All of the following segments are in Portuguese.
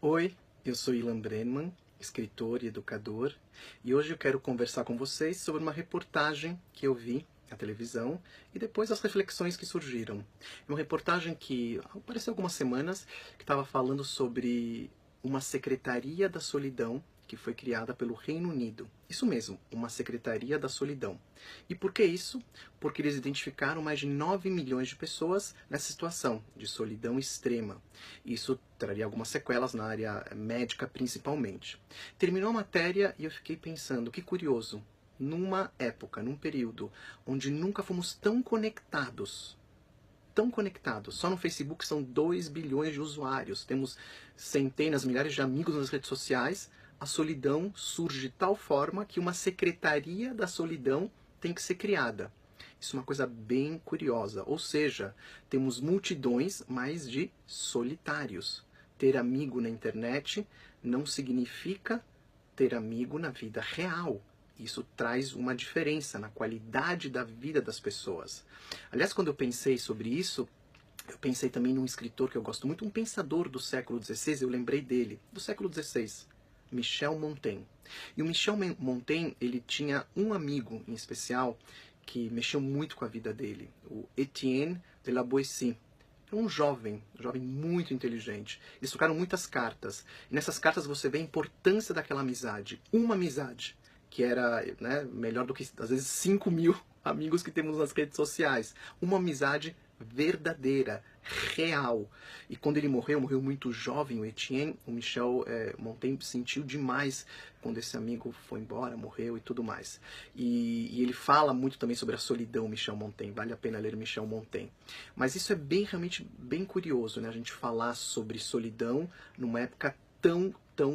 Oi, eu sou Ilan Brenman, escritor e educador, e hoje eu quero conversar com vocês sobre uma reportagem que eu vi na televisão e depois as reflexões que surgiram. É uma reportagem que apareceu há algumas semanas, que estava falando sobre uma Secretaria da Solidão que foi criada pelo Reino Unido. Isso mesmo, uma Secretaria da Solidão. E por que isso? Porque eles identificaram mais de 9 milhões de pessoas nessa situação de solidão extrema. Isso traria algumas sequelas na área médica, principalmente. Terminou a matéria e eu fiquei pensando, que curioso, numa época, num período onde nunca fomos tão conectados. Só no Facebook são 2 bilhões de usuários. Temos centenas, milhares de amigos nas redes sociais. A solidão surge de tal forma que uma secretaria da solidão tem que ser criada. Isso é uma coisa bem curiosa. Ou seja, temos multidões, mas de solitários. Ter amigo na internet não significa ter amigo na vida real. Isso traz uma diferença na qualidade da vida das pessoas. Aliás, quando eu pensei sobre isso, eu pensei também num escritor que eu gosto muito, um pensador do século XVI, eu lembrei dele, do século XVI, Michel Montaigne. E o Michel Montaigne, ele tinha um amigo em especial que mexeu muito com a vida dele, o Etienne de la Boétie. Era um jovem muito inteligente. Eles trocaram muitas cartas. E nessas cartas você vê a importância daquela amizade. Uma amizade que era, né, melhor do que, às vezes, 5.000 amigos que temos nas redes sociais. Uma amizade verdadeira, real. E quando ele morreu muito jovem, o Etienne, o Michel Montaigne sentiu demais quando esse amigo foi embora, morreu e tudo mais. E ele fala muito também sobre a solidão, Michel Montaigne. Vale a pena ler Michel Montaigne. Mas isso é realmente bem curioso, né? A gente falar sobre solidão numa época tão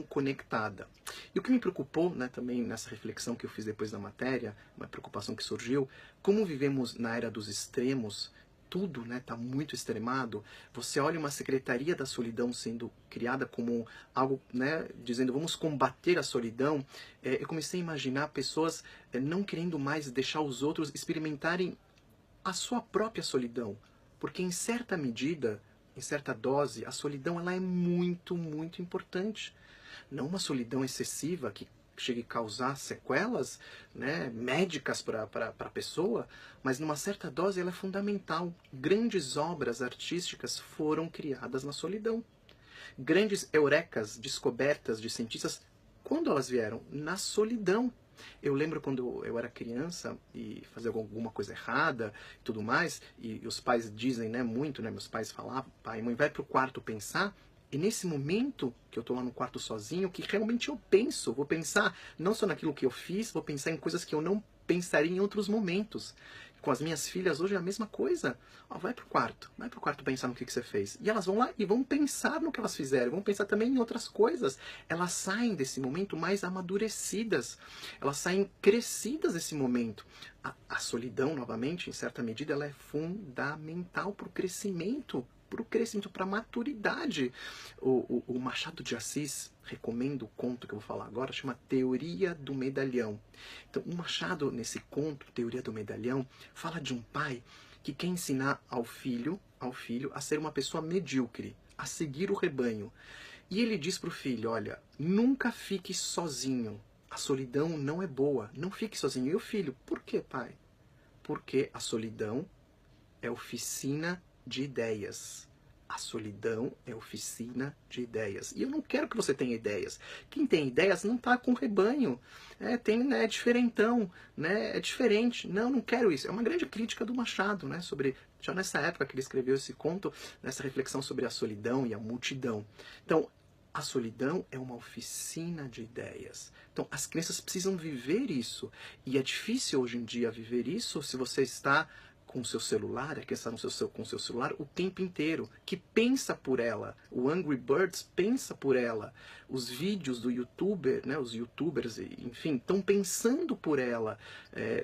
conectada. E o que me preocupou, né, também nessa reflexão que eu fiz depois da matéria, uma preocupação que surgiu, como vivemos na era dos extremos, tudo, né, tá muito extremado. Você olha uma secretaria da solidão sendo criada como algo, né, dizendo vamos combater a solidão. Eu comecei a imaginar pessoas não querendo mais deixar os outros experimentarem a sua própria solidão, porque em certa medida, em certa dose, a solidão ela é muito importante. Não uma solidão excessiva que chegue a causar sequelas, né, médicas para a pessoa, mas numa certa dose ela é fundamental. Grandes obras artísticas foram criadas na solidão. Grandes eurecas, descobertas de cientistas, quando elas vieram? Na solidão. Eu lembro quando eu era criança e fazia alguma coisa errada e tudo mais, e os pais dizem, né, muito, né, meus pais falavam, pai, mãe, vai pro quarto pensar. E nesse momento que eu estou lá no quarto sozinho, que realmente eu penso, vou pensar não só naquilo que eu fiz, vou pensar em coisas que eu não pensaria em outros momentos. Com as minhas filhas hoje é a mesma coisa. Ó, vai pro quarto pensar no que você fez. E elas vão lá e vão pensar no que elas fizeram, vão pensar também em outras coisas. Elas saem desse momento mais amadurecidas, elas saem crescidas desse momento. A solidão, novamente, em certa medida, ela é fundamental para o crescimento, para a maturidade. O Machado de Assis, recomendo o conto que eu vou falar agora, chama Teoria do Medalhão. Então, o Machado, nesse conto, Teoria do Medalhão, fala de um pai que quer ensinar ao filho a ser uma pessoa medíocre, a seguir o rebanho. E ele diz para o filho, olha, nunca fique sozinho. A solidão não é boa, não fique sozinho. E o filho, por que, pai? Porque a solidão é oficina de ideias. A solidão é oficina de ideias. E eu não quero que você tenha ideias. Quem tem ideias não está com rebanho. Né, é diferentão, né, é diferente. Não quero isso. É uma grande crítica do Machado, né, sobre, já nessa época que ele escreveu esse conto, nessa reflexão sobre a solidão e a multidão. Então, a solidão é uma oficina de ideias. Então, as crianças precisam viver isso. E é difícil hoje em dia viver isso se você está com o seu celular, que está com o seu celular o tempo inteiro, que pensa por ela. O Angry Birds pensa por ela. Os vídeos do YouTuber, né, os YouTubers, enfim, estão pensando por ela.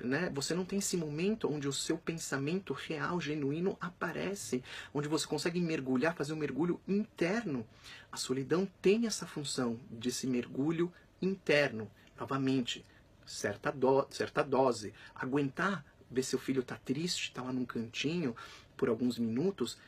Né? Você não tem esse momento onde o seu pensamento real, genuíno, aparece, onde você consegue mergulhar, fazer um mergulho interno. A solidão tem essa função de esse mergulho interno. Novamente, certa dose. Aguentar ver seu filho tá triste, tá lá num cantinho por alguns minutos,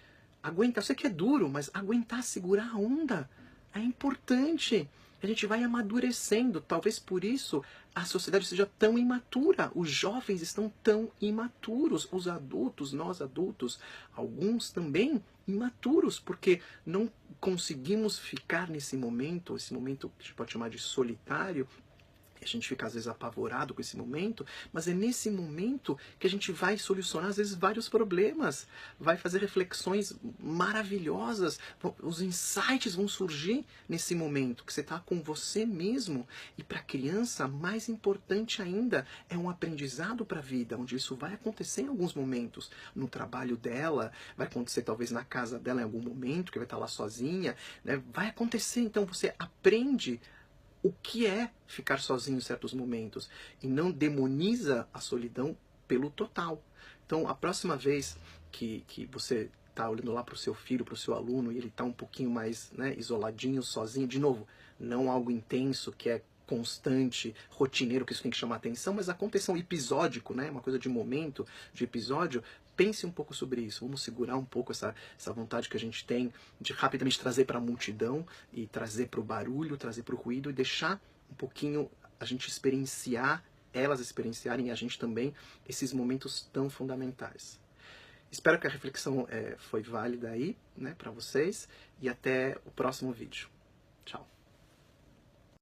aguenta, eu sei que é duro, mas aguentar, segurar a onda, É importante. A gente vai amadurecendo. Talvez por isso a sociedade seja tão imatura. Os jovens estão tão imaturos. Os adultos, nós adultos, alguns também imaturos, porque não conseguimos ficar nesse momento, esse momento que a gente pode chamar de solitário. A gente fica às vezes apavorado com esse momento, mas é nesse momento que a gente vai solucionar às vezes vários problemas, vai fazer reflexões maravilhosas, os insights vão surgir nesse momento que você está com você mesmo. E para a criança, mais importante ainda, é um aprendizado para a vida, onde isso vai acontecer em alguns momentos, no trabalho dela, vai acontecer talvez na casa dela em algum momento, que vai estar lá sozinha, né? Vai acontecer, então você aprende o que é ficar sozinho em certos momentos e não demoniza a solidão pelo total. Então, a próxima vez que você está olhando lá para o seu filho, para o seu aluno, e ele está um pouquinho mais, né, isoladinho, sozinho, de novo, não algo intenso que é constante, rotineiro, que isso tem que chamar atenção, mas aconteça um episódico, né, uma coisa de momento, de episódio. Pense um pouco sobre isso. Vamos segurar um pouco essa vontade que a gente tem de rapidamente trazer para a multidão e trazer para o barulho, trazer para o ruído e deixar um pouquinho a gente experienciar, elas experienciarem e a gente também, esses momentos tão fundamentais. Espero que a reflexão foi válida aí, né, para vocês, e até o próximo vídeo. Tchau.